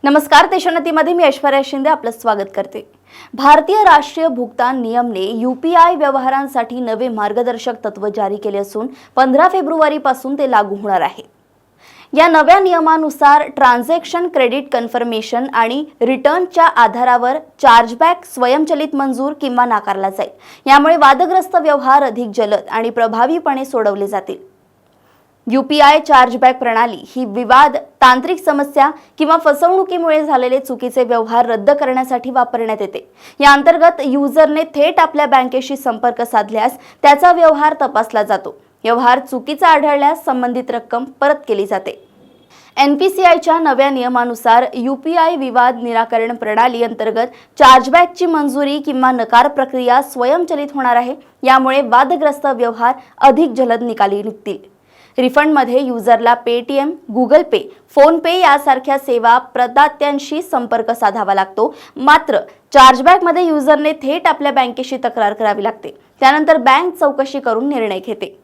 नमस्कार, देशोन्नतीमध्ये मी ऐश्वर्या शिंदे आपलं स्वागत करते। भारतीय राष्ट्रीय भुगतान नियमने यूपीआय व्यवहारांसाठी नवे मार्गदर्शक तत्व जारी केले असून 15 फेब्रुवारीपासून ते लागू होणार आहे। या नव्या नियमानुसार ट्रान्झॅक्शन क्रेडिट कन्फर्मेशन आणि रिटर्नच्या आधारावर चार्जबॅक स्वयंचलित मंजूर किंवा नाकारला जाईल। यामुळे वादग्रस्त व्यवहार अधिक जलद आणि प्रभावीपणे सोडवले जातील। यूपीआय चार्जबॅक प्रणाली ही विवाद, तांत्रिक समस्या किंवा फसवणुकीमुळे झालेले चुकीचे व्यवहार रद्द करण्यासाठी वापरण्यात येते। या अंतर्गत युजरने थेट आपल्या बँकेशी संपर्क साधल्यास त्याचा व्यवहार तपासला जातो। व्यवहार चुकीचा आढळल्यास संबंधित रक्कम परत केली जाते। एनपीसीआयच्या नव्या नियमानुसार यूपीआय विवाद निराकरण प्रणाली अंतर्गत चार्जबॅकची मंजुरी किंवा नकार प्रक्रिया स्वयंचलित होणार आहे। यामुळे वादग्रस्त व्यवहार अधिक जलद निकाली निघतील। रिफंडमध्ये युजरला पेटीएम, गुगल पे, फोन पे यासारख्या सेवा प्रदात्यांशी संपर्क साधावा लागतो। मात्र चार्जबॅकमध्ये युजरने थेट आपल्या बँकेशी तक्रार करावी लागते। त्यानंतर बँक चौकशी करून निर्णय घेते।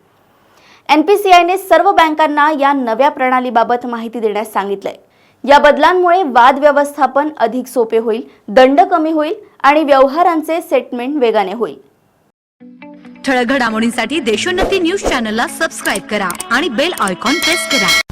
एनपीसीआयने सर्व बँकांना या नव्या प्रणालीबाबत माहिती देण्यास सांगितलंय। या बदलांमुळे वाद व्यवस्थापन अधिक सोपे होईल, दंड कमी होईल आणि व्यवहारांचे सेटलमेंट वेगाने होईल। ठळक घडामोडींसाठी देशोन्नती न्यूज चॅनलला सबस्क्राइब करा आणि बेल आयकॉन प्रेस करा।